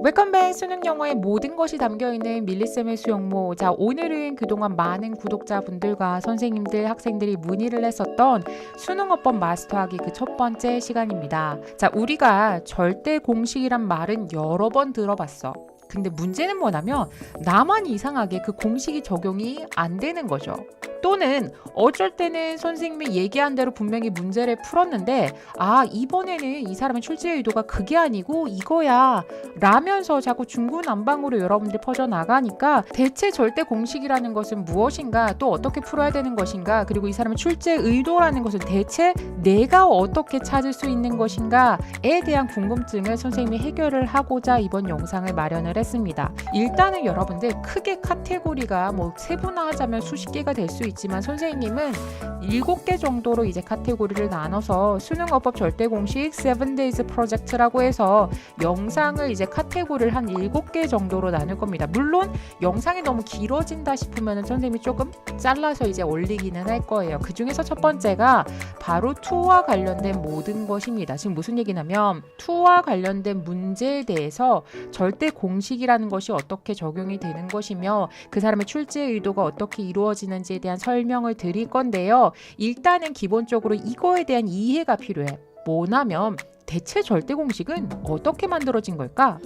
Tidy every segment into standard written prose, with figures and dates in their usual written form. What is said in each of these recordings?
웰컴백 수능 영어의 모든 것이 담겨있는 밀리쌤의 수영모. 자, 오늘은 그동안 많은 구독자분들과 선생님들, 학생들이 문의를 했었던 수능어법 마스터하기 그 첫 번째 시간입니다. 자, 우리가 절대 공식이란 말은 여러 번 들어봤어. 근데 문제는 뭐냐면 나만 이상하게 그 공식이 적용이 안 되는 거죠. 또는 어쩔 때는 선생님이 얘기한 대로 분명히 문제를 풀었는데 이번에는 이 사람의 출제 의도가 그게 아니고 이거야 라면서 자꾸 중구난방으로 여러분들이 퍼져나가니까 대체 절대 공식이라는 것은 무엇인가, 또 어떻게 풀어야 되는 것인가, 그리고 이 사람의 출제 의도라는 것은 대체 내가 어떻게 찾을 수 있는 것인가에 대한 궁금증을 선생님이 해결을 하고자 이번 영상을 마련을 했습니다. 일단은 여러분들 크게 카테고리가 세분화하자면 수십 개가 될 수 있지만 선생님은 7개 정도로 이제 카테고리를 나눠서 수능어법 절대공식 7days 프로젝트라고 해서 영상을 이제 카테고리를 한 7개 정도로 나눌 겁니다. 물론 영상이 너무 길어진다 싶으면 선생님이 조금 잘라서 이제 올리기는 할 거예요. 그 중에서 첫 번째가 바로 투와 관련된 모든 것입니다. 지금 무슨 얘기냐면 투와 관련된 문제에 대해서 절대 공식이라는 것이 어떻게 적용이 되는 것이며 그 사람의 출제 의도가 어떻게 이루어지는지에 대한 설명을 드릴 건데요. 일단은 기본적으로 이거에 대한 이해가 필요해. 뭐냐면 대체 절대 공식은 어떻게 만들어진 걸까?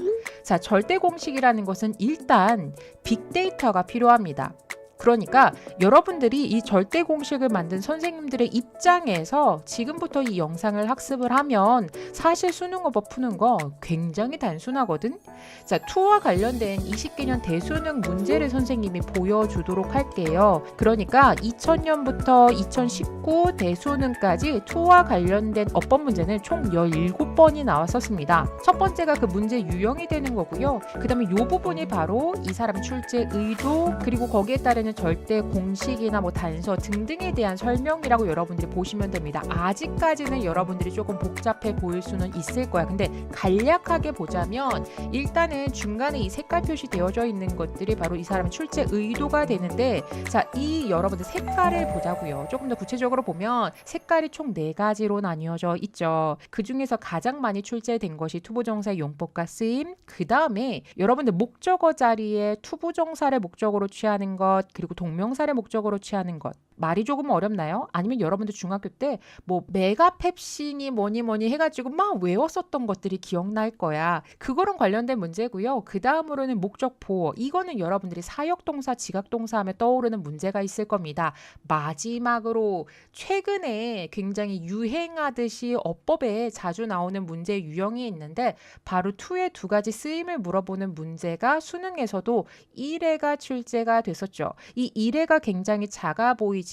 자, 절대 공식이라는 것은 일단 빅데이터가 필요합니다. 그러니까 여러분들이 이 절대 공식을 만든 선생님들의 입장에서 지금부터 이 영상을 학습을 하면 사실 수능어법 푸는 거 굉장히 단순하거든. 자, 투와 관련된 20개년 대수능 문제를 선생님이 보여주도록 할게요. 그러니까 2000년부터 2019 대수능까지 투와 관련된 어법 문제는 총 17번이 나왔었습니다. 첫 번째가 그 문제 유형이 되는 거고요. 그 다음에 이 부분이 바로 이 사람의 출제 의도, 그리고 거기에 따르는 절대 공식이나 단서 등등에 대한 설명이라고 여러분들이 보시면 됩니다. 아직까지는 여러분들이 조금 복잡해 보일 수는 있을 거야. 근데 간략하게 보자면 일단은 중간에 이 색깔 표시 되어져 있는 것들이 바로 이 사람의 출제 의도가 되는데, 자, 이 여러분들 색깔을 보자고요. 조금 더 구체적으로 보면 색깔이 총 4가지로 나뉘어져 있죠. 그 중에서 가장 많이 출제된 것이 투부정사의 용법과 쓰임, 그 다음에 여러분들 목적어 자리에 투부정사를 목적으로 취하는 것, 그리고 동명사를 목적으로 취하는 것. 말이 조금 어렵나요? 아니면 여러분들 중학교 때 메가펩신이 뭐니 해가지고 막 외웠었던 것들이 기억날 거야. 그거랑 관련된 문제고요. 그 다음으로는 목적 보어. 이거는 여러분들이 사역동사, 지각동사 하면 떠오르는 문제가 있을 겁니다. 마지막으로 최근에 굉장히 유행하듯이 어법에 자주 나오는 문제 유형이 있는데 바로 투의 2가지 쓰임을 물어보는 문제가 수능에서도 1회가 출제가 됐었죠. 이 1회가 굉장히 작아 보이지만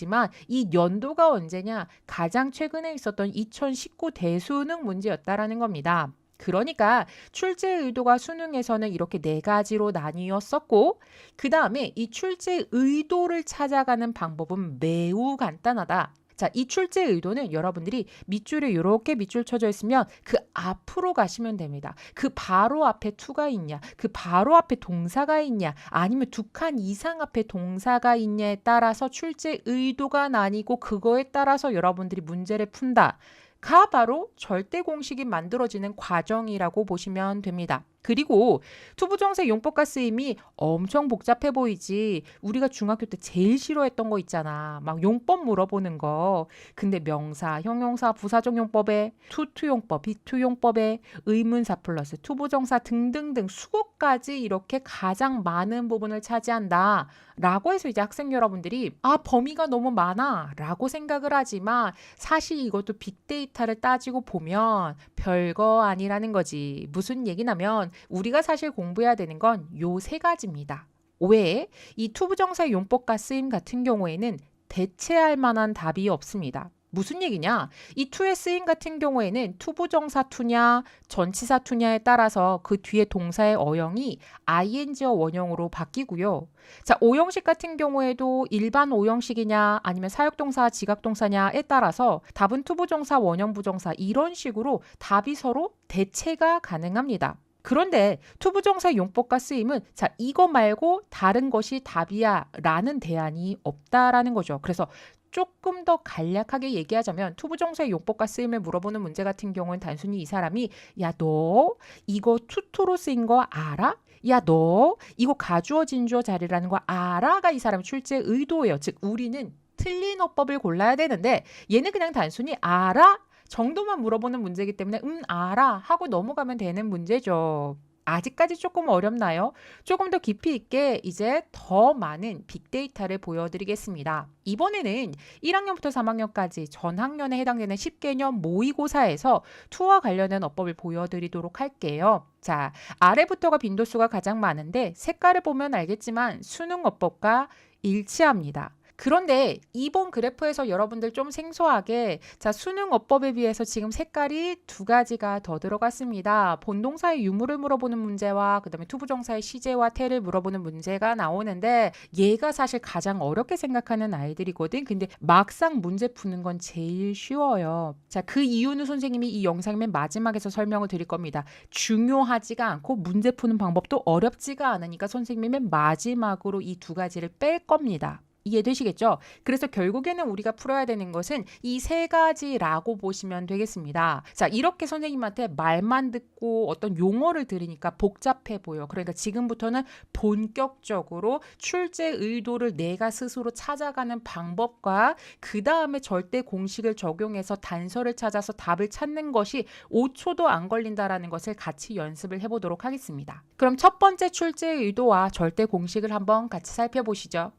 이 연도가 언제냐? 가장 최근에 있었던 2019 대수능 문제였다라는 겁니다. 그러니까 출제 의도가 수능에서는 이렇게 4가지로 나뉘었었고, 그 다음에 이 출제 의도를 찾아가는 방법은 매우 간단하다. 자, 이 출제 의도는 여러분들이 밑줄에 이렇게 밑줄 쳐져 있으면 그 앞으로 가시면 됩니다. 그 바로 앞에 투가 있냐, 그 바로 앞에 동사가 있냐, 아니면 2칸 이상 앞에 동사가 있냐에 따라서 출제 의도가 나뉘고 그거에 따라서 여러분들이 문제를 푼다. 가 바로 절대 공식이 만들어지는 과정이라고 보시면 됩니다. 그리고 투부정사 용법과 쓰임이 엄청 복잡해 보이지. 우리가 중학교 때 제일 싫어했던 거 있잖아. 막 용법 물어보는 거. 근데 명사, 형용사, 부사적 용법에 투투용법, 비투용법에 의문사 플러스 투부정사 등등등 수거까지 이렇게 가장 많은 부분을 차지한다. 라고 해서 이제 학생 여러분들이 범위가 너무 많아 라고 생각을 하지만 사실 이것도 빅데이터를 따지고 보면 별거 아니라는 거지. 무슨 얘기냐면 우리가 사실 공부해야 되는 건 요 3가지입니다. 왜? 이 투부정사의 용법과 쓰임 같은 경우에는 대체할 만한 답이 없습니다. 무슨 얘기냐? 이 투의 쓰임 같은 경우에는 투부정사 투냐, 전치사 투냐에 따라서 그 뒤에 동사의 어형이 ing어 원형으로 바뀌고요. 자, 오형식 같은 경우에도 일반 오형식이냐 아니면 사역동사, 지각동사냐에 따라서 답은 투부정사, 원형부정사 이런 식으로 답이 서로 대체가 가능합니다. 그런데 투부정사 용법과 쓰임은 자, 이거 말고 다른 것이 답이야 라는 대안이 없다라는 거죠. 그래서 조금 더 간략하게 얘기하자면 투부정사의 용법과 쓰임을 물어보는 문제 같은 경우는 단순히 이 사람이 야, 너 이거 투토로 쓰인 거 알아? 야, 너 이거 가주어 진주어 자리라는 거 알아?가 이 사람의 출제 의도예요. 즉 우리는 틀린 어법을 골라야 되는데 얘는 그냥 단순히 알아? 정도만 물어보는 문제이기 때문에 알아 하고 넘어가면 되는 문제죠. 아직까지 조금 어렵나요? 조금 더 깊이 있게 이제 더 많은 빅데이터를 보여드리겠습니다. 이번에는 1학년부터 3학년까지 전 학년에 해당되는 10개년 모의고사에서 투와 관련된 어법을 보여드리도록 할게요. 자, 아래부터가 빈도수가 가장 많은데 색깔을 보면 알겠지만 수능 어법과 일치합니다. 그런데 이번 그래프에서 여러분들 좀 생소하게 자 수능 어법에 비해서 지금 색깔이 두 가지가 더 들어갔습니다. 본동사의 유무를 물어보는 문제와 그 다음에 투부정사의 시제와 태를 물어보는 문제가 나오는데 얘가 사실 가장 어렵게 생각하는 아이들이거든. 근데 막상 문제 푸는 건 제일 쉬워요. 자, 그 이유는 선생님이 이 영상 맨 마지막에서 설명을 드릴 겁니다. 중요하지가 않고 문제 푸는 방법도 어렵지가 않으니까 선생님이 맨 마지막으로 이 두 가지를 뺄 겁니다. 이해되시겠죠? 그래서 결국에는 우리가 풀어야 되는 것은 이 세 가지라고 보시면 되겠습니다. 자, 이렇게 선생님한테 말만 듣고 어떤 용어를 들으니까 복잡해 보여. 그러니까 지금부터는 본격적으로 출제 의도를 내가 스스로 찾아가는 방법과 그 다음에 절대 공식을 적용해서 단서를 찾아서 답을 찾는 것이 5초도 안 걸린다라는 것을 같이 연습을 해보도록 하겠습니다. 그럼 첫 번째 출제 의도와 절대 공식을 한번 같이 살펴보시죠.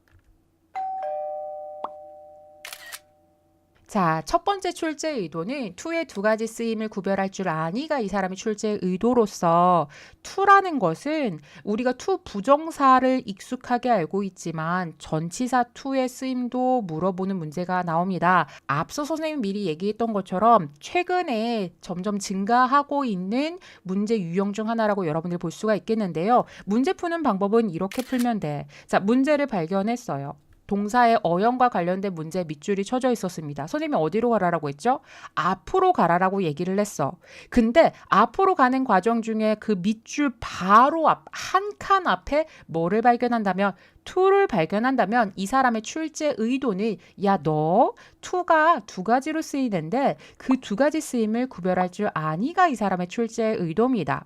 자, 첫 번째 출제 의도는 to의 두 가지 쓰임을 구별할 줄 아니가 이 사람의 출제 의도로서 to라는 것은 우리가 to 부정사를 익숙하게 알고 있지만 전치사 to의 쓰임도 물어보는 문제가 나옵니다. 앞서 선생님이 미리 얘기했던 것처럼 최근에 점점 증가하고 있는 문제 유형 중 하나라고 여러분들 볼 수가 있겠는데요. 문제 푸는 방법은 이렇게 풀면 돼. 자, 문제를 발견했어요. 동사의 어형과 관련된 문제 밑줄이 쳐져 있었습니다. 선생님이 어디로 가라라고 했죠? 앞으로 가라라고 얘기를 했어. 근데 앞으로 가는 과정 중에 그 밑줄 바로 앞, 한 칸 앞에 뭐를 발견한다면 to를 발견한다면 이 사람의 출제 의도는 야, 너 to가 두 가지로 쓰이는데 그 두 가지 쓰임을 구별할 줄 아니가 이 사람의 출제 의도입니다.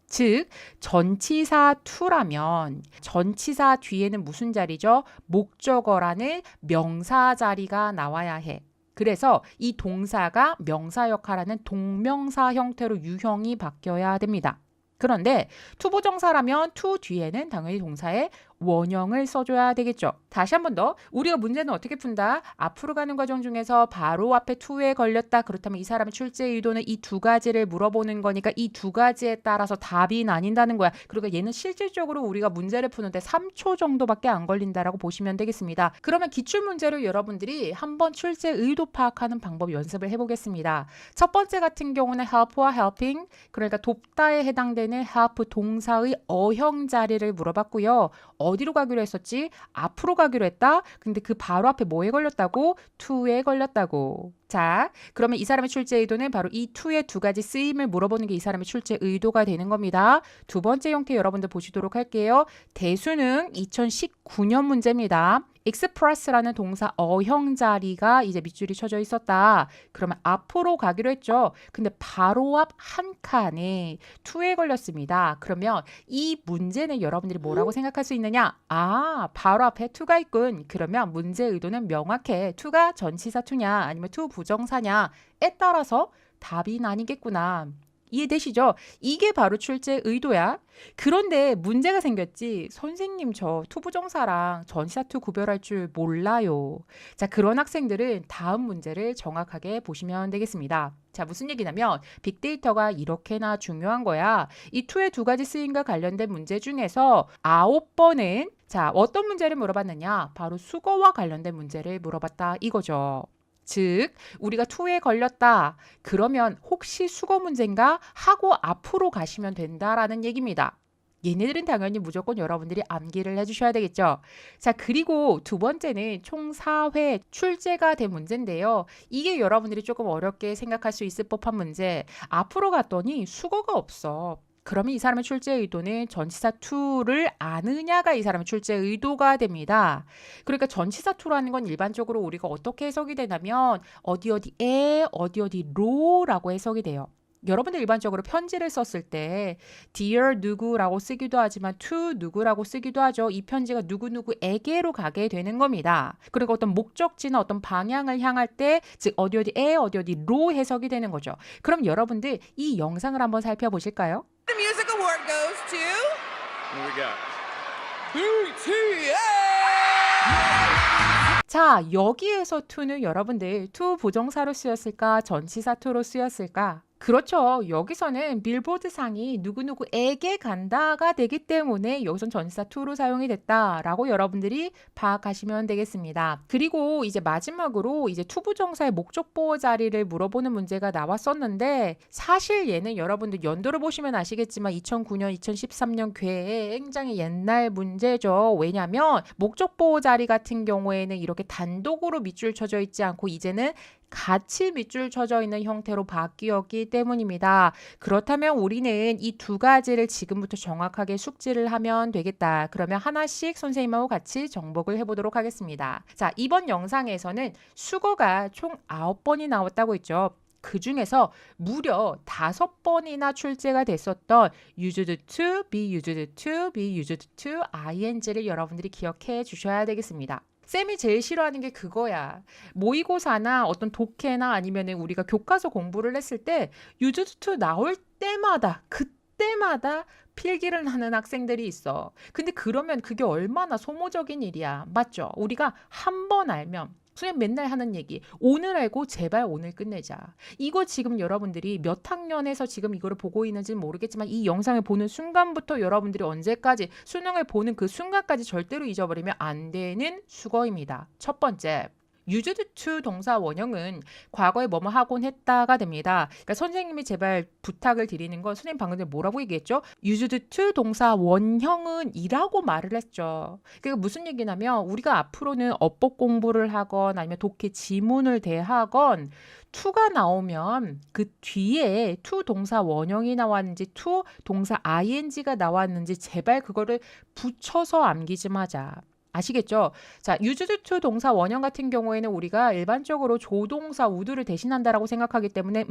즉 전치사 to라면 전치사 뒤에는 무슨 자리죠? 목적어라는 명사 자리가 나와야 해. 그래서 이 동사가 명사 역할하는 동명사 형태로 유형이 바뀌어야 됩니다. 그런데 투부정사라면 to 뒤에는 당연히 동사의 원형을 써줘야 되겠죠. 다시 한 번 더 우리가 문제는 어떻게 푼다? 앞으로 가는 과정 중에서 바로 앞에 to에 걸렸다. 그렇다면 이 사람의 출제 의도는 이 두 가지를 물어보는 거니까 이 두 가지에 따라서 답이 나뉜다는 거야. 그러니까 얘는 실질적으로 우리가 문제를 푸는데 3초 정도밖에 안 걸린다라고 보시면 되겠습니다. 그러면 기출문제로 여러분들이 한번 출제 의도 파악하는 방법 연습을 해보겠습니다. 첫 번째 같은 경우는 help와 helping, 그러니까 돕다에 해당되는 help 동사의 어형 자리를 물어봤고요. 어디로 가기로 했었지? 앞으로 가기로 했다. 근데 그 바로 앞에 뭐에 걸렸다고? to에 걸렸다고. 자, 그러면 이 사람의 출제 의도는 바로 이 to의 두 가지 쓰임을 물어보는 게 이 사람의 출제 의도가 되는 겁니다. 두 번째 형태 여러분들 보시도록 할게요. 대수능 2019년 문제입니다. express라는 동사 어형 자리가 이제 밑줄이 쳐져 있었다. 그러면 앞으로 가기로 했죠. 근데 바로 앞 한 칸에 to에 걸렸습니다. 그러면 이 문제는 여러분들이 뭐라고 생각할 수 있느냐? 아, 바로 앞에 to가 있군. 그러면 문제 의도는 명확해. to가 전치사 to냐 아니면 to 부정사냐에 따라서 답이 나뉘겠구나. 이해되시죠? 이게 바로 출제 의도야. 그런데 문제가 생겼지. 선생님 저 투부정사랑 전치사 투 구별할 줄 몰라요. 자, 그런 학생들은 다음 문제를 정확하게 보시면 되겠습니다. 자, 무슨 얘기냐면 빅데이터가 이렇게나 중요한 거야. 이 to의 두 가지 쓰임과 관련된 문제 중에서 9번은 자, 어떤 문제를 물어봤느냐? 바로 수거와 관련된 문제를 물어봤다 이거죠. 즉 우리가 to에 걸렸다. 그러면 혹시 수거 문제인가 하고 앞으로 가시면 된다라는 얘기입니다. 얘네들은 당연히 무조건 여러분들이 암기를 해주셔야 되겠죠. 자, 그리고 두 번째는 총 4회 출제가 된 문제인데요. 이게 여러분들이 조금 어렵게 생각할 수 있을 법한 문제. 앞으로 갔더니 수거가 없어. 그러면 이 사람의 출제 의도는 전치사 to를 아느냐가 이 사람의 출제 의도가 됩니다. 그러니까 전치사 to라는 건 일반적으로 우리가 어떻게 해석이 되냐면 어디 어디에 어디 어디로라고 해석이 돼요. 여러분들 일반적으로 편지를 썼을 때 dear 누구라고 쓰기도 하지만 to 누구라고 쓰기도 하죠. 이 편지가 누구누구에게로 가게 되는 겁니다. 그리고 어떤 목적지나 어떤 방향을 향할 때 즉 어디 어디에 어디 어디로 해석이 되는 거죠. 그럼 여러분들 이 영상을 한번 살펴보실까요? The music award goes to What we got? BTS. 자, 여기에서 to는 여러분들 to 부정사로 쓰였을까? 전치사 to로 쓰였을까? 그렇죠. 여기서는 빌보드 상이 누구누구에게 간다가 되기 때문에 여기선 전치사 to로 사용이 됐다라고 여러분들이 파악하시면 되겠습니다. 그리고 이제 마지막으로 이제 to 부정사의 목적보호 자리를 물어보는 문제가 나왔었는데 사실 얘는 여러분들 연도를 보시면 아시겠지만 2009년, 2013년 굉장히 옛날 문제죠. 왜냐하면 목적보호 자리 같은 경우에는 이렇게 단독으로 밑줄 쳐져 있지 않고 이제는 같이 밑줄 쳐져 있는 형태로 바뀌었기 때문입니다. 그렇다면 우리는 이 두 가지를 지금부터 정확하게 숙지를 하면 되겠다. 그러면 하나씩 선생님하고 같이 정복을 해보도록 하겠습니다. 자, 이번 영상에서는 수거가 총 9번이 나왔다고 했죠. 그 중에서 무려 5번이나 출제가 됐었던 used to, be used to, be used to, ing를 여러분들이 기억해 주셔야 되겠습니다. 쌤이 제일 싫어하는 게 그거야. 모의고사나 어떤 독해나 아니면은 우리가 교과서 공부를 했을 때 used to 나올 때마다 그때마다 필기를 하는 학생들이 있어. 근데 그러면 그게 얼마나 소모적인 일이야. 맞죠? 우리가 한 번 알면 선생님 맨날 하는 얘기. 오늘 알고 제발 오늘 끝내자. 이거 지금 여러분들이 몇 학년에서 지금 이거를 보고 있는지는 모르겠지만 이 영상을 보는 순간부터 여러분들이 언제까지 수능을 보는 그 순간까지 절대로 잊어버리면 안 되는 수거입니다. 첫 번째. used to 동사 원형은 과거에 뭐뭐 하곤 했다가 됩니다. 그러니까 선생님이 제발 부탁을 드리는 건 선생님 방금 전에 뭐라고 얘기했죠? used to 동사 원형은 이라고 말을 했죠. 그러니까 무슨 얘기냐면 우리가 앞으로는 어법 공부를 하건 아니면 독해 지문을 대하건 to가 나오면 그 뒤에 to 동사 원형이 나왔는지 to 동사 ing가 나왔는지 제발 그거를 붙여서 암기 좀 하자. 아시겠죠? 자, used to 동사 원형 같은 경우에는 우리가 일반적으로 조동사 would를 대신한다라고 생각하기 때문에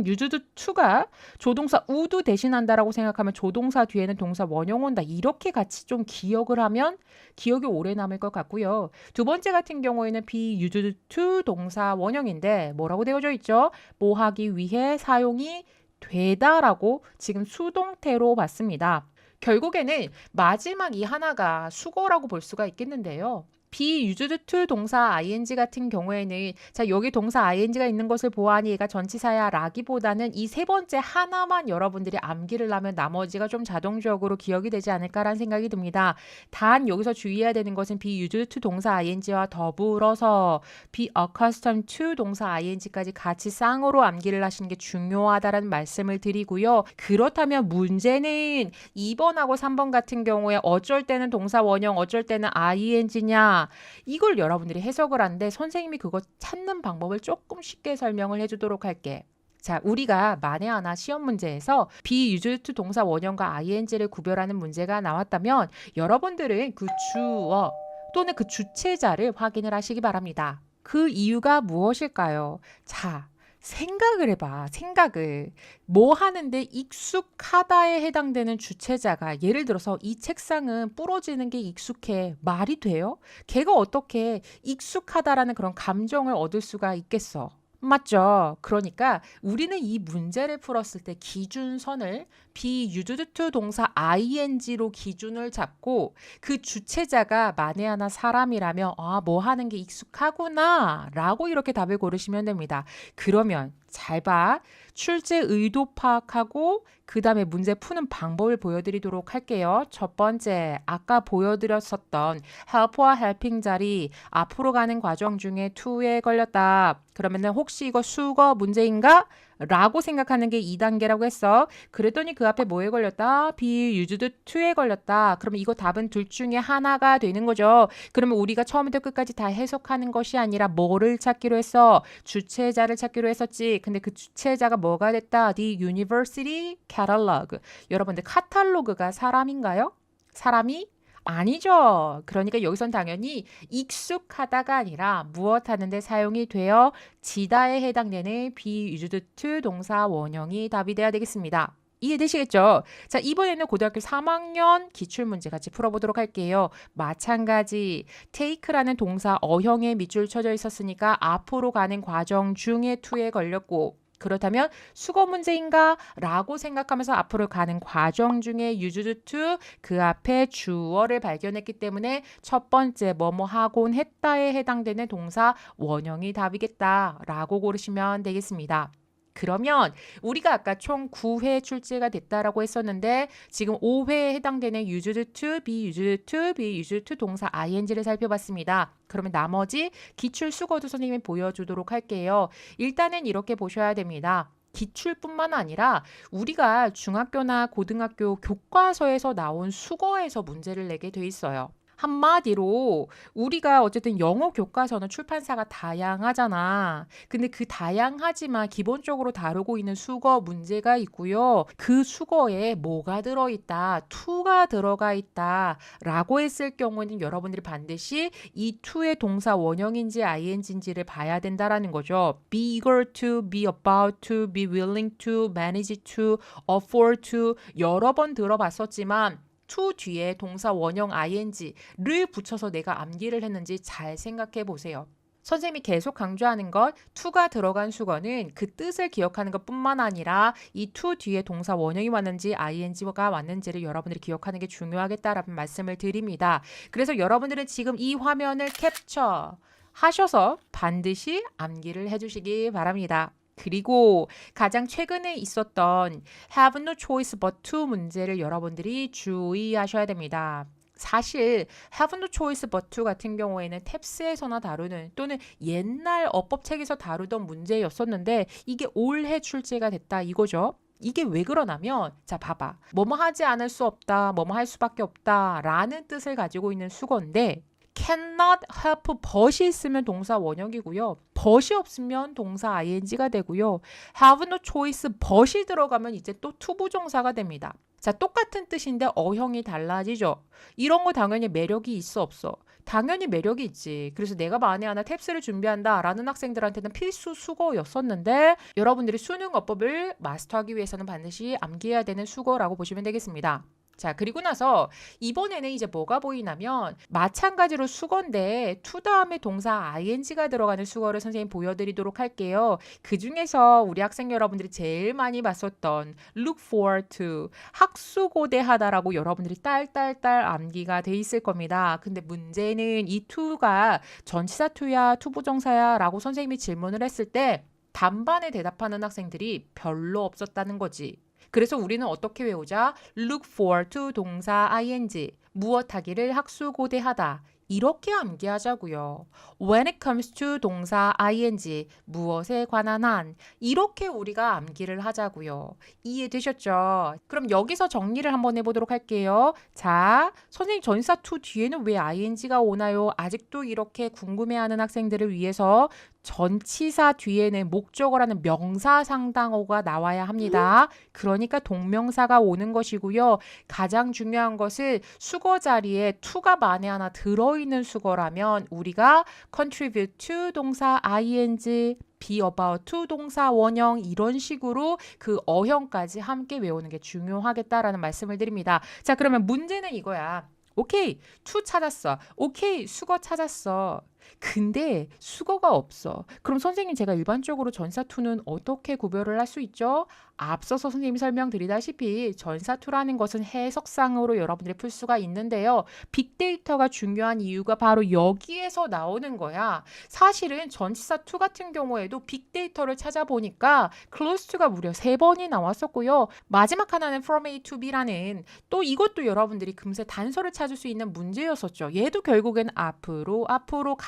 used to가 조동사 would 대신한다라고 생각하면 조동사 뒤에는 동사 원형 온다. 이렇게 같이 좀 기억을 하면 기억이 오래 남을 것 같고요. 두 번째 같은 경우에는 be used to 동사 원형인데 뭐라고 되어져 있죠? 뭐 하기 위해 사용이 되다라고 지금 수동태로 봤습니다. 결국에는 마지막 이 하나가 수거라고 볼 수가 있겠는데요. be used to 동사 ing 같은 경우에는 자 여기 동사 ing가 있는 것을 보아하니 얘가 전치사야 라기보다는 이 세 번째 하나만 여러분들이 암기를 하면 나머지가 좀 자동적으로 기억이 되지 않을까라는 생각이 듭니다. 단 여기서 주의해야 되는 것은 be used to 동사 ing와 더불어서 be accustomed to 동사 ing까지 같이 쌍으로 암기를 하시는 게 중요하다라는 말씀을 드리고요. 그렇다면 문제는 2번하고 3번 같은 경우에 어쩔 때는 동사 원형 어쩔 때는 ing냐 이걸 여러분들이 해석을 하는데 선생님이 그거 찾는 방법을 조금 쉽게 설명을 해주도록 할게. 자, 우리가 만에 하나 시험 문제에서 be used to 동사 원형과 ing를 구별하는 문제가 나왔다면 여러분들은 그 주어 또는 그 주체자를 확인을 하시기 바랍니다. 그 이유가 무엇일까요? 자, 생각을 해봐. 생각을. 뭐 하는데 익숙하다에 해당되는 주체자가 예를 들어서 이 책상은 부러지는 게 익숙해. 말이 돼요? 걔가 어떻게 익숙하다라는 그런 감정을 얻을 수가 있겠어? 맞죠? 그러니까 우리는 이 문제를 풀었을 때 기준선을 be used to 동사 ing로 기준을 잡고 그 주체자가 만에 하나 사람이라면 뭐 하는 게 익숙하구나 라고 이렇게 답을 고르시면 됩니다. 그러면 잘 봐. 출제 의도 파악하고 그 다음에 문제 푸는 방법을 보여드리도록 할게요. 첫 번째, 아까 보여드렸었던 help와 helping 자리 앞으로 가는 과정 중에 to에 걸렸다. 그러면은 혹시 이거 수거 문제인가? 라고 생각하는 게 2단계라고 했어. 그랬더니 그 앞에 뭐에 걸렸다? be used to에 걸렸다. 그러면 이거 답은 둘 중에 하나가 되는 거죠. 그러면 우리가 처음부터 끝까지 다 해석하는 것이 아니라 뭐를 찾기로 했어? 주체자를 찾기로 했었지. 근데 그 주체자가 뭐가 됐다? The University Catalog. 여러분들 카탈로그가 사람인가요? 사람이? 아니죠. 그러니까 여기선 당연히 익숙하다가 아니라 무엇 하는데 사용이 되어 지다에 해당되는 be used to 동사 원형이 답이 돼야 되겠습니다. 이해되시겠죠? 자, 이번에는 고등학교 3학년 기출문제 같이 풀어보도록 할게요. 마찬가지 take라는 동사 어형에 밑줄 쳐져 있었으니까 앞으로 가는 과정 중에 to에 걸렸고 그렇다면 수거 문제인가? 라고 생각하면서 앞으로 가는 과정 중에 used to 그 앞에 주어를 발견했기 때문에 첫 번째 뭐뭐 하곤 했다에 해당되는 동사 원형이 답이겠다 라고 고르시면 되겠습니다. 그러면 우리가 아까 총 9회 출제가 됐다라고 했었는데 지금 5회에 해당되는 used to, be used to, be used to 동사 ing를 살펴봤습니다. 그러면 나머지 기출 수거도 선생님이 보여주도록 할게요. 일단은 이렇게 보셔야 됩니다. 기출뿐만 아니라 우리가 중학교나 고등학교 교과서에서 나온 수거에서 문제를 내게 돼 있어요. 한마디로 우리가 어쨌든 영어 교과서는 출판사가 다양하잖아. 근데 그 다양하지만 기본적으로 다루고 있는 수거 문제가 있고요. 그 수거에 뭐가 들어있다, to가 들어가 있다 라고 했을 경우에는 여러분들이 반드시 이 to의 동사 원형인지 ing인지를 봐야 된다라는 거죠. be eager to, be about to, be willing to, manage to, afford to 여러 번 들어봤었지만 to 뒤에 동사 원형 ing를 붙여서 내가 암기를 했는지 잘 생각해 보세요. 선생님이 계속 강조하는 것, to가 들어간 수거는 그 뜻을 기억하는 것뿐만 아니라 이 to 뒤에 동사 원형이 왔는지 ing가 왔는지를 여러분들이 기억하는 게 중요하겠다라는 말씀을 드립니다. 그래서 여러분들은 지금 이 화면을 캡처 하셔서 반드시 암기를 해주시기 바랍니다. 그리고 가장 최근에 있었던 have no choice but to 문제를 여러분들이 주의하셔야 됩니다. 사실 have no choice but to 같은 경우에는 탭스에서나 다루는 또는 옛날 어법책에서 다루던 문제였었는데 이게 올해 출제가 됐다 이거죠. 이게 왜 그러냐면 자 봐봐. 뭐뭐 하지 않을 수 없다. 뭐뭐 할 수밖에 없다 라는 뜻을 가지고 있는 수거인데 cannot help but이 있으면 동사 원형이고요. but이 없으면 동사 ing가 되고요. have no choice but이 들어가면 이제 또 투부정사가 됩니다. 자, 똑같은 뜻인데 어형이 달라지죠. 이런 거 당연히 매력이 있어 없어? 당연히 매력이 있지. 그래서 내가 만에 하나 탭스를 준비한다 라는 학생들한테는 필수 수거였었는데 여러분들이 수능 어법을 마스터하기 위해서는 반드시 암기해야 되는 수거라고 보시면 되겠습니다. 자, 그리고 나서 이번에는 이제 뭐가 보이냐면 마찬가지로 수거인데 to 다음에 동사 ing가 들어가는 수거를 선생님 보여드리도록 할게요. 그 중에서 우리 학생 여러분들이 제일 많이 봤었던 look forward to 학수고대하다라고 여러분들이 딸딸딸 암기가 돼 있을 겁니다. 근데 문제는 이 to가 전치사 to야 투부정사야 라고 선생님이 질문을 했을 때 단반에 대답하는 학생들이 별로 없었다는 거지. 그래서 우리는 어떻게 외우자? look forward to 동사 ing, 무엇하기를 학수고대하다. 이렇게 암기하자고요. when it comes to 동사 ing, 무엇에 관한 한. 이렇게 우리가 암기를 하자고요. 이해되셨죠? 그럼 여기서 정리를 한번 해보도록 할게요. 자, 선생님 전사 to 뒤에는 왜 ing가 오나요? 아직도 이렇게 궁금해하는 학생들을 위해서 전치사 뒤에는 목적어라는 명사상당어가 나와야 합니다. 그러니까 동명사가 오는 것이고요. 가장 중요한 것은 수거 자리에 to가 만에 하나 들어있는 수거라면 우리가 contribute to 동사 ing, be about to 동사 원형 이런 식으로 그 어형까지 함께 외우는 게 중요하겠다라는 말씀을 드립니다. 자, 그러면 문제는 이거야. 오케이, to 찾았어. 오케이, 수거 찾았어. 근데 수거가 없어. 그럼 선생님 제가 일반적으로 전사 to는 어떻게 구별을 할 수 있죠? 앞서서 선생님이 설명드리다시피 전사 to라는 것은 해석상으로 여러분들이 풀 수가 있는데요. 빅데이터가 중요한 이유가 바로 여기에서 나오는 거야. 사실은 전치사 to 같은 경우에도 빅데이터를 찾아보니까 close to가 무려 3번이 나왔었고요. 마지막 하나는 from A to B라는 또 이것도 여러분들이 금세 단서를 찾을 수 있는 문제였었죠. 얘도 결국엔 앞으로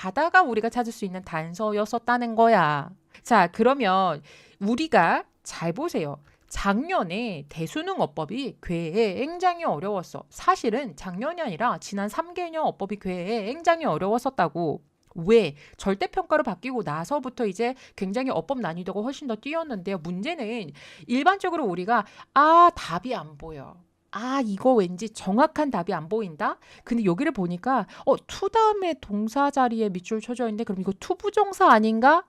가다가 우리가 찾을 수 있는 단서였었다는 거야. 자, 그러면 우리가 잘 보세요. 작년에 대수능 어법이 굉장히 어려웠어. 사실은 작년이 아니라 지난 3개년 어법이 굉장히 어려웠었다고. 왜? 절대평가로 바뀌고 나서부터 이제 굉장히 어법 난이도가 훨씬 더 뛰었는데요. 문제는 일반적으로 우리가 답이 안 보여. 이거 왠지 정확한 답이 안 보인다? 근데 여기를 보니까 to 다음에 동사 자리에 밑줄 쳐져 있는데 그럼 이거 to 부정사 아닌가?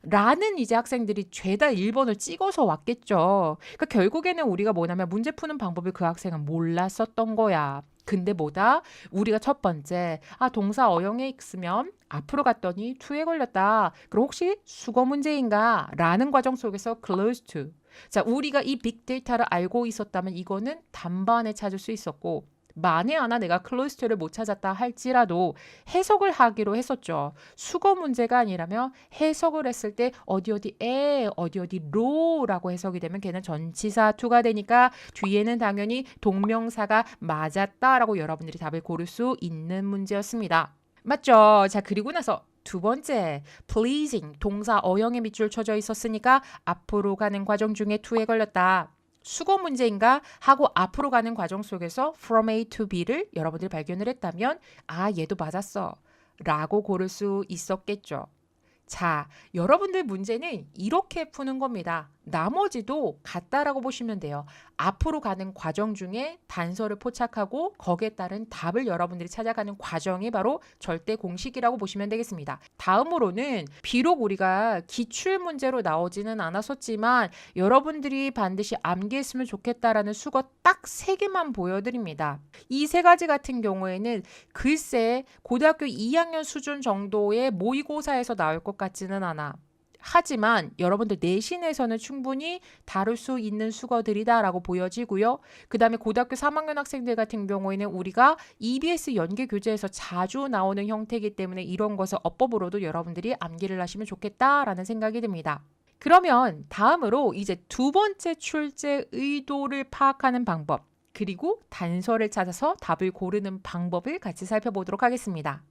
라는 이제 학생들이 죄다 1번을 찍어서 왔겠죠. 그러니까 결국에는 우리가 뭐냐면 문제 푸는 방법을 그 학생은 몰랐었던 거야. 근데 뭐다? 우리가 첫 번째 동사 어용에 있으면 앞으로 갔더니 to에 걸렸다. 그럼 혹시 수거 문제인가? 라는 과정 속에서 close to. 자, 우리가 이 빅데이터를 알고 있었다면 이거는 단반에 찾을 수 있었고 만에 하나 내가 close to를 못 찾았다 할지라도 해석을 하기로 했었죠. 수거 문제가 아니라면 해석을 했을 때 어디로라고 해석이 되면 걔는 전치사 to가 되니까 뒤에는 당연히 동명사가 맞았다라고 여러분들이 답을 고를 수 있는 문제였습니다. 맞죠? 자, 그리고 나서 두 번째, pleasing 동사 어형에 밑줄 쳐져 있었으니까 앞으로 가는 과정 중에 to에 걸렸다. 수거 문제인가 하고 앞으로 가는 과정 속에서 from A to B를 여러분들이 발견을 했다면 얘도 맞았어 라고 고를 수 있었겠죠. 자, 여러분들 문제는 이렇게 푸는 겁니다. 나머지도 같다라고 보시면 돼요. 앞으로 가는 과정 중에 단서를 포착하고 거기에 따른 답을 여러분들이 찾아가는 과정이 바로 절대 공식이라고 보시면 되겠습니다. 다음으로는 비록 우리가 기출문제로 나오지는 않았었지만 여러분들이 반드시 암기했으면 좋겠다라는 수거 딱 3개만 보여드립니다. 이 3가지 같은 경우에는 글쎄 고등학교 2학년 수준 정도의 모의고사에서 나올 것 같지는 않아. 하지만 여러분들 내신에서는 충분히 다룰 수 있는 수거들이다라고 보여지고요. 그 다음에 고등학교 3학년 학생들 같은 경우에는 우리가 EBS 연계 교재에서 자주 나오는 형태이기 때문에 이런 것을 어법으로도 여러분들이 암기를 하시면 좋겠다라는 생각이 듭니다. 그러면 다음으로 이제 두 번째 출제 의도를 파악하는 방법 그리고 단서를 찾아서 답을 고르는 방법을 같이 살펴보도록 하겠습니다.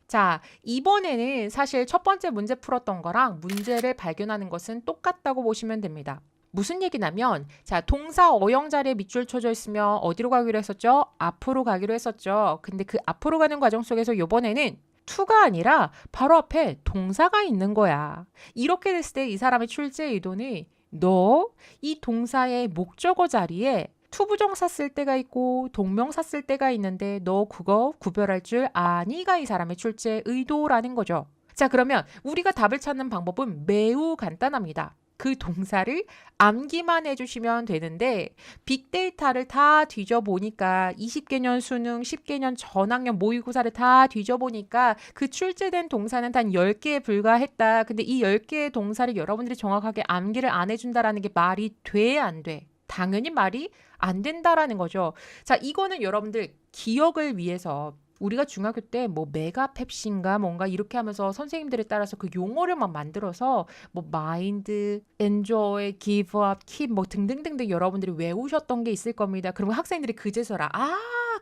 자, 이번에는 사실 첫 번째 문제 풀었던 거랑 문제를 발견하는 것은 똑같다고 보시면 됩니다. 무슨 얘기냐면 자, 동사 어형 자리에 밑줄 쳐져 있으면 어디로 가기로 했었죠? 앞으로 가기로 했었죠. 근데 그 앞으로 가는 과정 속에서 이번에는 to가 아니라 바로 앞에 동사가 있는 거야. 이렇게 됐을 때 이 사람의 출제 의도는 너 이 동사의 목적어 자리에 to 부정사 쓸 때가 있고 동명사 쓸 때가 있는데 너 그거 구별할 줄 아니가 이 사람의 출제 의도라는 거죠. 자, 그러면 우리가 답을 찾는 방법은 매우 간단합니다. 그 동사를 암기만 해주시면 되는데 빅데이터를 다 뒤져보니까 20개년 수능, 10개년 전학년 모의고사를 다 뒤져보니까 그 출제된 동사는 단 10개에 불과했다. 근데 이 10개의 동사를 여러분들이 정확하게 암기를 안 해준다라는 게 말이 돼, 안 돼? 당연히 말이 안 된다라는 거죠. 자, 이거는 여러분들 기억을 위해서 우리가 중학교 때 뭐 메가펩시인가 뭔가 이렇게 하면서 선생님들에 따라서 그 용어를 막 만들어서 뭐 마인드, 엔조이, 기브 업, 킵 뭐 등등등등 여러분들이 외우셨던 게 있을 겁니다. 그러면 학생들이 그제서라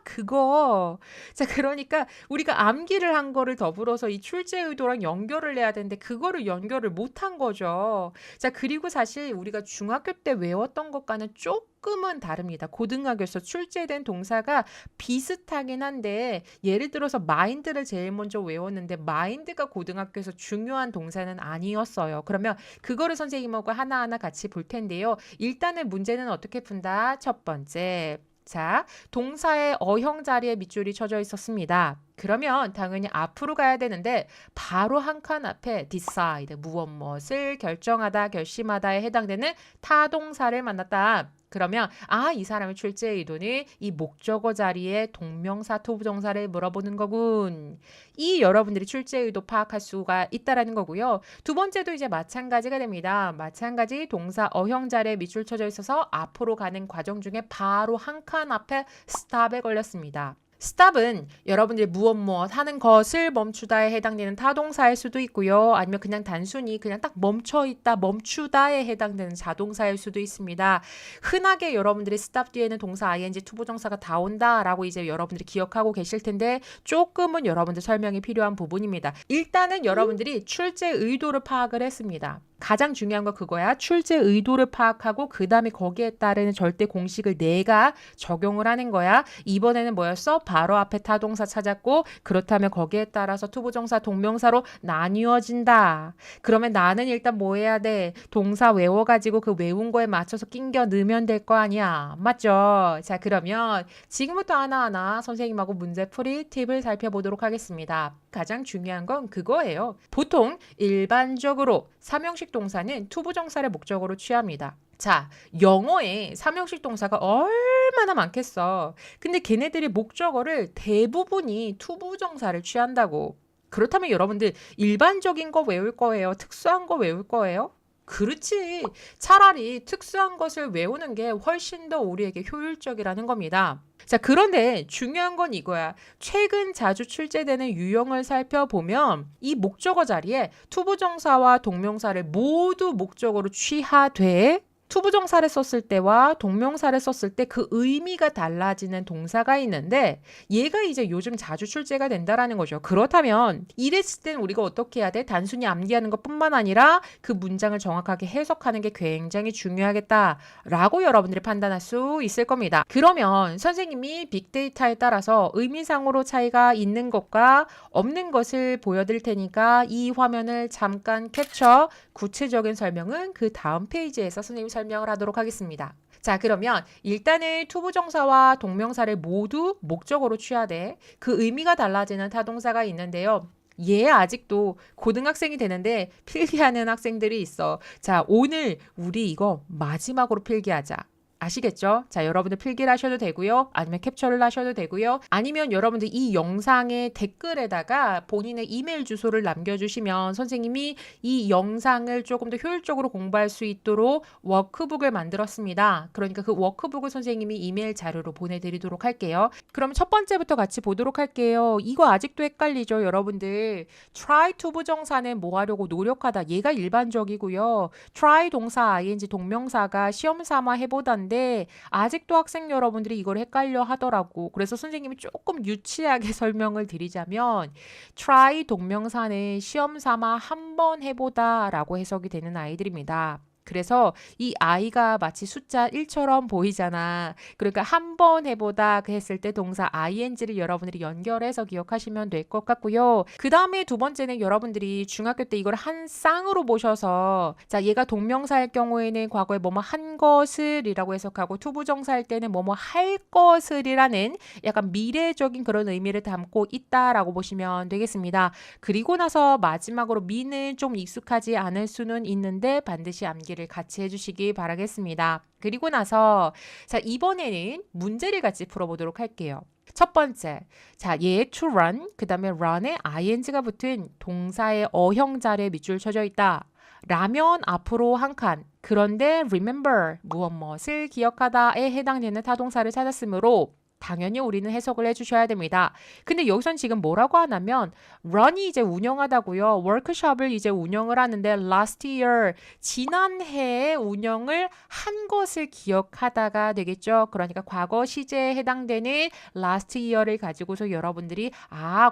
그거. 자, 그러니까 우리가 암기를 한 거를 더불어서 이 출제 의도랑 연결을 해야 되는데 그거를 연결을 못 한 거죠. 자, 그리고 사실 우리가 중학교 때 외웠던 것과는 조금은 다릅니다. 고등학교에서 출제된 동사가 비슷하긴 한데 예를 들어서 마인드를 제일 먼저 외웠는데 마인드가 고등학교에서 중요한 동사는 아니었어요. 그러면 그거를 선생님하고 하나하나 같이 볼 텐데요. 일단은 문제는 어떻게 푼다? 첫 번째. 자, 동사의 어형 자리에 밑줄이 쳐져 있었습니다. 그러면 당연히 앞으로 가야 되는데 바로 한 칸 앞에 decide, 무엇을 결정하다, 결심하다에 해당되는 타동사를 만났다. 그러면 이 사람의 출제 의도는 이 목적어 자리에 동명사, 토부정사를 물어보는 거군. 이 여러분들이 출제 의도 파악할 수가 있다라는 거고요. 두 번째도 이제 마찬가지가 됩니다. 마찬가지 동사 어형 자리에 밑줄 쳐져 있어서 앞으로 가는 과정 중에 바로 한 칸 앞에 stop에 걸렸습니다. stop은 여러분들이 무엇 하는 것을 멈추다에 해당되는 타동사일 수도 있고요. 아니면 그냥 단순히 그냥 딱 멈춰 있다, 멈추다에 해당되는 자동사일 수도 있습니다. 흔하게 여러분들이 stop 뒤에는 동사 ing 투부정사가 다 온다라고 이제 여러분들이 기억하고 계실 텐데 조금은 여러분들 설명이 필요한 부분입니다. 일단은 여러분들이 출제 의도를 파악을 했습니다. 가장 중요한 거 그거야. 출제 의도를 파악하고 그 다음에 거기에 따르는 절대 공식을 내가 적용을 하는 거야. 이번에는 뭐였어? 바로 앞에 타동사 찾았고 그렇다면 거기에 따라서 투부정사 동명사로 나뉘어진다. 그러면 나는 일단 뭐 해야 돼? 동사 외워가지고 그 외운 거에 맞춰서 낑겨 넣으면 될 거 아니야. 맞죠? 자, 그러면 지금부터 하나하나 선생님하고 문제풀이 팁을 살펴보도록 하겠습니다. 가장 중요한 건 그거예요. 보통 일반적으로 삼형식 동사는 투부정사를 목적으로 취합니다. 자, 영어에 삼형식 동사가 얼마나 많겠어. 근데 걔네들이 목적어를 대부분이 투부정사를 취한다고. 그렇다면 여러분들 일반적인 거 외울 거예요? 특수한 거 외울 거예요? 그렇지. 차라리 특수한 것을 외우는 게 훨씬 더 우리에게 효율적이라는 겁니다. 자, 그런데 중요한 건 이거야. 최근 자주 출제되는 유형을 살펴보면 이 목적어 자리에 투부정사와 동명사를 모두 목적어로 취하되 투부정사를 썼을 때와 동명사를 썼을 때 그 의미가 달라지는 동사가 있는데 얘가 이제 요즘 자주 출제가 된다라는 거죠. 그렇다면 이랬을 땐 우리가 어떻게 해야 돼? 단순히 암기하는 것뿐만 아니라 그 문장을 정확하게 해석하는 게 굉장히 중요하겠다라고 여러분들이 판단할 수 있을 겁니다. 그러면 선생님이 빅데이터에 따라서 의미상으로 차이가 있는 것과 없는 것을 보여드릴 테니까 이 화면을 잠깐 캡처, 구체적인 설명은 그 다음 페이지에서 선생님이 설명을 하도록 하겠습니다. 자, 그러면 일단은 투부정사와 동명사를 모두 목적어로 취하되 그 의미가 달라지는 타동사가 있는데요. 얘 아직도 고등학생이 되는데 필기하는 학생들이 있어. 자, 오늘 우리 이거 마지막으로 필기하자. 아시겠죠? 자, 여러분들 필기를 하셔도 되고요. 아니면 캡처를 하셔도 되고요. 아니면 여러분들 이 영상의 댓글에다가 본인의 이메일 주소를 남겨주시면 선생님이 이 영상을 조금 더 효율적으로 공부할 수 있도록 워크북을 만들었습니다. 그러니까 그 워크북을 선생님이 이메일 자료로 보내드리도록 할게요. 그럼 첫 번째부터 같이 보도록 할게요. 이거 아직도 헷갈리죠, 여러분들? try 투부정사는 뭐 하려고 노력하다. 얘가 일반적이고요. try 동사 ing 동명사가 시험 삼아 해보다 근데 아직도 학생 여러분들이 이걸 헷갈려 하더라고. 그래서 선생님이 조금 유치하게 설명을 드리자면 try 동명사는 시험 삼아 한번 해보다 라고 해석이 되는 아이들입니다. 그래서 이 아이가 마치 숫자 1처럼 보이잖아. 그러니까 한번 해보다 했을 때 동사 ing를 여러분들이 연결해서 기억하시면 될 것 같고요. 그 다음에 두 번째는 여러분들이 중학교 때 이걸 한 쌍으로 보셔서 자, 얘가 동명사일 경우에는 과거에 뭐뭐 한 것을 이라고 해석하고 투부정사일 때는 뭐뭐 할 것을 이라는 약간 미래적인 그런 의미를 담고 있다라고 보시면 되겠습니다. 그리고 나서 마지막으로 미는 좀 익숙하지 않을 수는 있는데 반드시 암기를 같이 해주시기 바라겠습니다. 그리고 나서 자, 이번에는 문제를 같이 풀어보도록 할게요. 첫 번째, 자, 얘 to run, 그 다음에 run에 ing가 붙은 동사의 어형 자리에 밑줄 쳐져 있다. 라면 앞으로 한 칸. 그런데 remember, 무엇을 기억하다에 해당되는 타동사를 찾았으므로 당연히 우리는 해석을 해주셔야 됩니다. 근데 여기선 지금 뭐라고 하냐면 run이 이제 운영하다고요. 워크숍을 이제 운영을 하는데 last year, 지난해에 운영을 한 것을 기억하다가 되겠죠. 그러니까 과거 시제에 해당되는 last year를 가지고서 여러분들이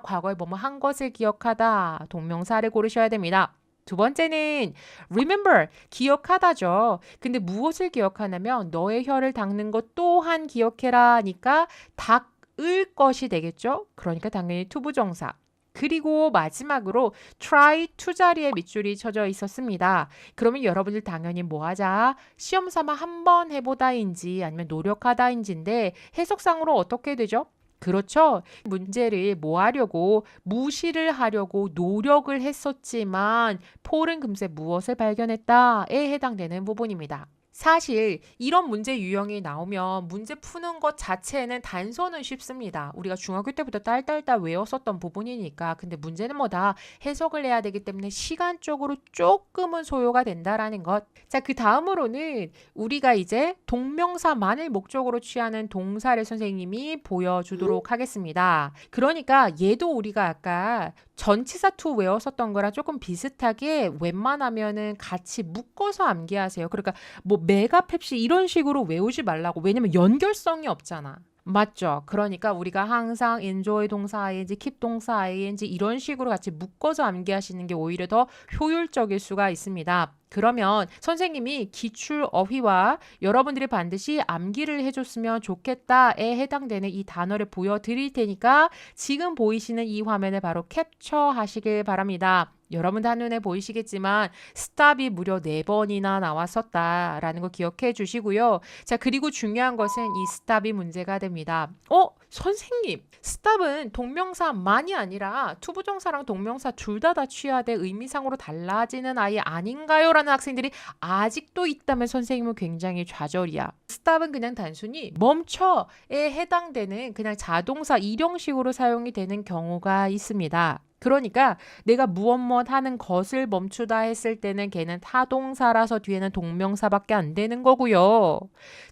과거에 뭐뭐 한 것을 기억하다 동명사를 고르셔야 됩니다. 두 번째는 remember, 기억하다죠. 근데 무엇을 기억하냐면 너의 혀를 닦는 것 또한 기억해라 하니까 닦을 것이 되겠죠. 그러니까 당연히 투부정사. 그리고 마지막으로 try to 자리에 밑줄이 쳐져 있었습니다. 그러면 여러분들 당연히 뭐 하자? 시험 삼아 한번 해보다인지 아니면 노력하다인지인데 해석상으로 어떻게 되죠? 그렇죠. 문제를 뭐 하려고 무시를 하려고 노력을 했었지만 폴은 금세 무엇을 발견했다에 해당되는 부분입니다. 사실 이런 문제 유형이 나오면 문제 푸는 것 자체는 단서는 쉽습니다. 우리가 중학교 때부터 딸딸딸 외웠었던 부분이니까. 근데 문제는 뭐다? 해석을 해야 되기 때문에 시간적으로 조금은 소요가 된다라는 것. 자, 그 다음으로는 우리가 이제 동명사만을 목적으로 취하는 동사를 선생님이 보여주도록 하겠습니다. 그러니까 얘도 우리가 아까 전치사 to 외웠었던 거랑 조금 비슷하게 웬만하면은 같이 묶어서 암기하세요. 그러니까 뭐 메가 펩시 이런 식으로 외우지 말라고. 왜냐면 연결성이 없잖아. 맞죠? 그러니까 우리가 항상 enjoy 동사 ing, keep 동사 ing 이런 식으로 같이 묶어서 암기하시는 게 오히려 더 효율적일 수가 있습니다. 그러면 선생님이 기출 어휘와 여러분들이 반드시 암기를 해줬으면 좋겠다에 해당되는 이 단어를 보여드릴 테니까 지금 보이시는 이 화면을 바로 캡처하시길 바랍니다. 여러분들 한눈에 보이시겠지만 stop이 무려 4번이나 나왔었다라는 거 기억해 주시고요. 자, 그리고 중요한 것은 이 stop이 문제가 됩니다. 선생님, stop은 동명사만이 아니라 투부정사랑 동명사 둘 다 취하되 의미상으로 달라지는 아이 아닌가요? 라는 학생들이 아직도 있다면 선생님은 굉장히 좌절이야. stop은 그냥 단순히 멈춰에 해당되는 그냥 자동사 일형식으로 사용이 되는 경우가 있습니다. 그러니까 내가 무엇 하는 것을 멈추다 했을 때는 걔는 타동사라서 뒤에는 동명사밖에 안 되는 거고요.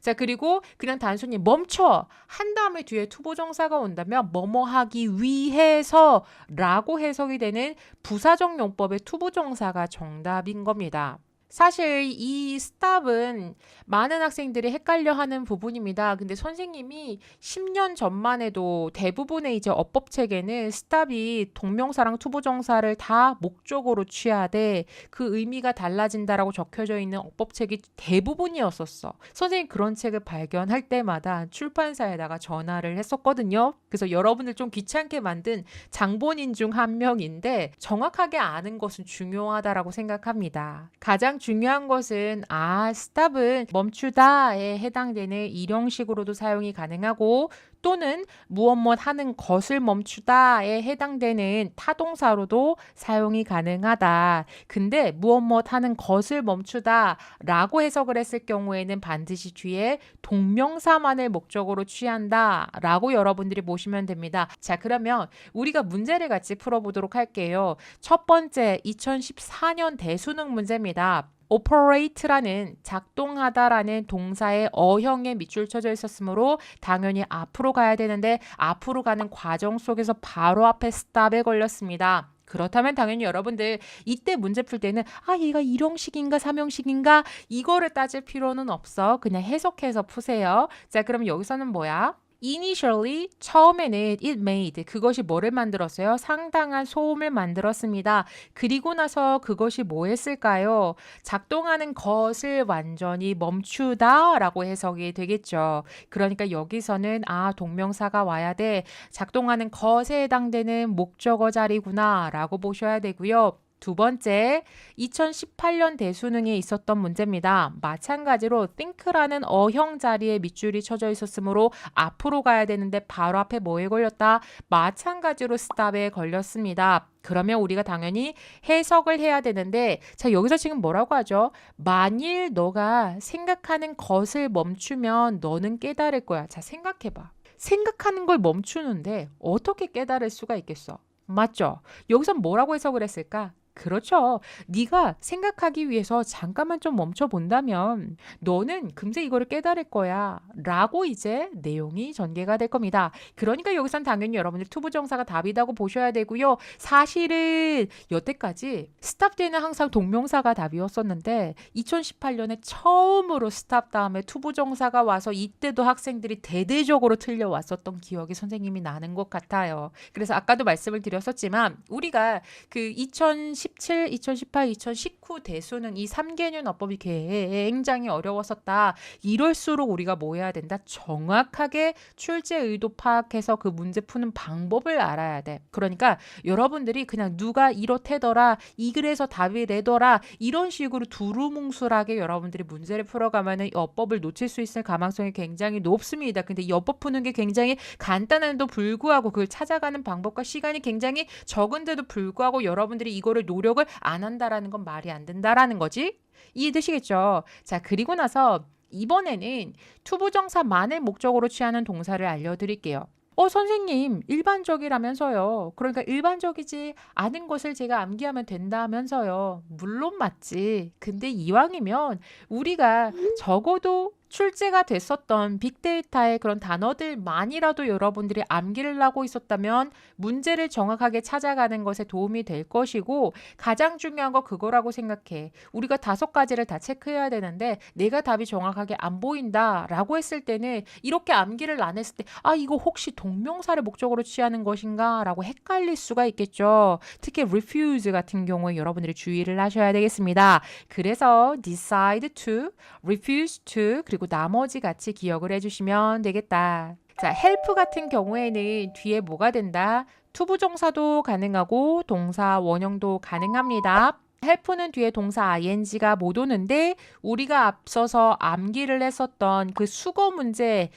자, 그리고 그냥 단순히 멈춰 한 다음에 뒤에 투부정사가 온다면 뭐뭐 하기 위해서 라고 해석이 되는 부사적 용법의 투부정사가 정답인 겁니다. 사실 이 stop은 많은 학생들이 헷갈려하는 부분입니다. 근데 선생님이 10년 전만 해도 대부분의 이제 어법책에는 stop이 동명사랑 투부정사를 다 목적으로 취하되 그 의미가 달라진다라고 적혀져 있는 어법책이 대부분이었었어. 선생님 그런 책을 발견할 때마다 출판사에다가 전화를 했었거든요. 그래서 여러분들 좀 귀찮게 만든 장본인 중 한 명인데 정확하게 아는 것은 중요하다라고 생각합니다. 가장 중요한 것은 stop은 멈추다에 해당되는 일형식으로도 사용이 가능하고 또는 무엇 하는 것을 멈추다에 해당되는 타동사로도 사용이 가능하다. 근데 무엇 하는 것을 멈추다 라고 해석을 했을 경우에는 반드시 뒤에 동명사만을 목적으로 취한다 라고 여러분들이 보시면 됩니다. 자, 그러면 우리가 문제를 같이 풀어보도록 할게요. 첫 번째 2014년 대수능 문제입니다. operate라는 작동하다라는 동사의 어형에 밑줄 쳐져 있었으므로 당연히 앞으로 가야 되는데 앞으로 가는 과정 속에서 바로 앞에 stop에 걸렸습니다. 그렇다면 당연히 여러분들 이때 문제 풀 때는 얘가 일형식인가 삼형식인가 이거를 따질 필요는 없어. 그냥 해석해서 푸세요. 자, 그럼 여기서는 뭐야? Initially, 처음에는 it made, 그것이 뭐를 만들었어요? 상당한 소음을 만들었습니다. 그리고 나서 그것이 뭐 했을까요? 작동하는 것을 완전히 멈추다 라고 해석이 되겠죠. 그러니까 여기서는 동명사가 와야 돼. 작동하는 것에 해당되는 목적어 자리구나 라고 보셔야 되고요. 두 번째, 2018년 대수능에 있었던 문제입니다. 마찬가지로 think라는 어형 자리에 밑줄이 쳐져 있었으므로 앞으로 가야 되는데 바로 앞에 뭐에 걸렸다? 마찬가지로 stop에 걸렸습니다. 그러면 우리가 당연히 해석을 해야 되는데 자, 여기서 지금 뭐라고 하죠? 만일 너가 생각하는 것을 멈추면 너는 깨달을 거야. 자, 생각해봐. 생각하는 걸 멈추는데 어떻게 깨달을 수가 있겠어? 맞죠? 여기서 뭐라고 해석을 했을까? 그렇죠. 네가 생각하기 위해서 잠깐만 좀 멈춰본다면 너는 금세 이거를 깨달을 거야 라고 이제 내용이 전개가 될 겁니다. 그러니까 여기선 당연히 여러분들 투부정사가 답이라고 보셔야 되고요. 사실은 여태까지 stop 뒤에는 항상 동명사가 답이었었는데 2018년에 처음으로 stop 다음에 투부정사가 와서 이때도 학생들이 대대적으로 틀려왔었던 기억이 선생님이 나는 것 같아요. 그래서 아까도 말씀을 드렸었지만 우리가 그 2017, 2018, 2019 대수능 이 3개년 어법이 굉장히 어려웠었다. 이럴수록 우리가 뭐 해야 된다? 정확하게 출제 의도 파악해서 그 문제 푸는 방법을 알아야 돼. 그러니까 여러분들이 그냥 누가 이렇대더라, 이 글에서 답이 되더라 이런 식으로 두루뭉술하게 여러분들이 문제를 풀어가면 이 어법을 놓칠 수 있을 가능성이 굉장히 높습니다. 근데 이 어법 푸는 게 굉장히 간단한데도 불구하고 그걸 찾아가는 방법과 시간이 굉장히 적은데도 불구하고 여러분들이 이거를 노력을 안 한다라는 건 말이 안 된다라는 거지. 이해되시겠죠? 자, 그리고 나서 이번에는 투부정사만을 목적으로 취하는 동사를 알려드릴게요. 선생님, 일반적이라면서요. 그러니까 일반적이지 않은 것을 제가 암기하면 된다면서요. 물론 맞지. 근데 이왕이면 우리가 적어도 출제가 됐었던 빅데이터의 그런 단어들만이라도 여러분들이 암기를 하고 있었다면 문제를 정확하게 찾아가는 것에 도움이 될 것이고, 가장 중요한 거 그거라고 생각해. 우리가 5가지를 다 체크해야 되는데 내가 답이 정확하게 안 보인다라고 했을 때는 이렇게 암기를 안 했을 때 이거 혹시 동명사를 목적으로 취하는 것인가 라고 헷갈릴 수가 있겠죠. 특히 refuse 같은 경우에 여러분들이 주의를 하셔야 되겠습니다. 그래서 decide to, refuse to, 그리고 나머지 같이 기억을 해주시면 되겠다. 자, help 같은 경우에는 뒤에 뭐가 된다? 투부정사도 가능하고 동사 원형도 가능합니다. help는 뒤에 동사 ing가 못 오는데 우리가 앞서서 암기를 했었던 그 수거 문제일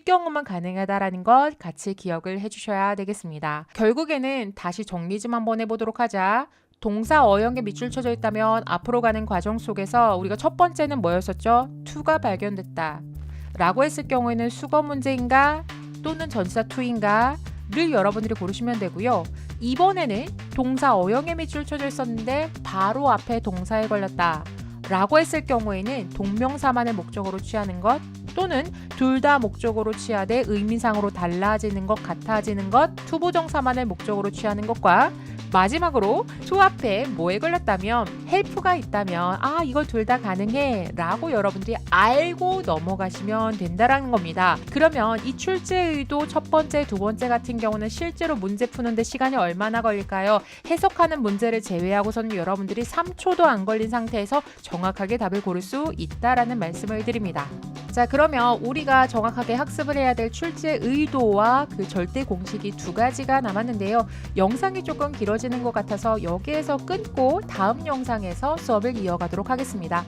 경우만 가능하다라는 것 같이 기억을 해주셔야 되겠습니다. 결국에는 다시 정리 좀 한번 해보도록 하자. 동사 어형에 밑줄 쳐져 있다면 앞으로 가는 과정 속에서 우리가 첫 번째는 뭐였었죠? to가 발견됐다 라고 했을 경우에는 수거 문제인가 또는 전치사 to인가 를 여러분들이 고르시면 되고요. 이번에는 동사 어형에 밑줄 쳐져 있었는데 바로 앞에 동사에 걸렸다 라고 했을 경우에는 동명사만을 목적으로 취하는 것 또는 둘 다 목적으로 취하되 의미상으로 달라지는 것, 같아지는 것, 투부정사만을 목적으로 취하는 것과 마지막으로 to 앞에 뭐에 걸렸다면 help가 있다면 이거 둘 다 가능해 라고 여러분들이 알고 넘어가시면 된다라는 겁니다. 그러면 이 출제 의도 첫 번째, 두 번째 같은 경우는 실제로 문제 푸는데 시간이 얼마나 걸릴까요? 해석하는 문제를 제외하고서는 여러분들이 3초도 안 걸린 상태에서 정확하게 답을 고를 수 있다라는 말씀을 드립니다. 자, 그러면 우리가 정확하게 학습을 해야 될 출제 의도와 그 절대 공식이 2가지가 남았는데요. 영상이 조금 길어지는 것 같아서 여기에서 끊고 다음 영상에서 수업을 이어가도록 하겠습니다.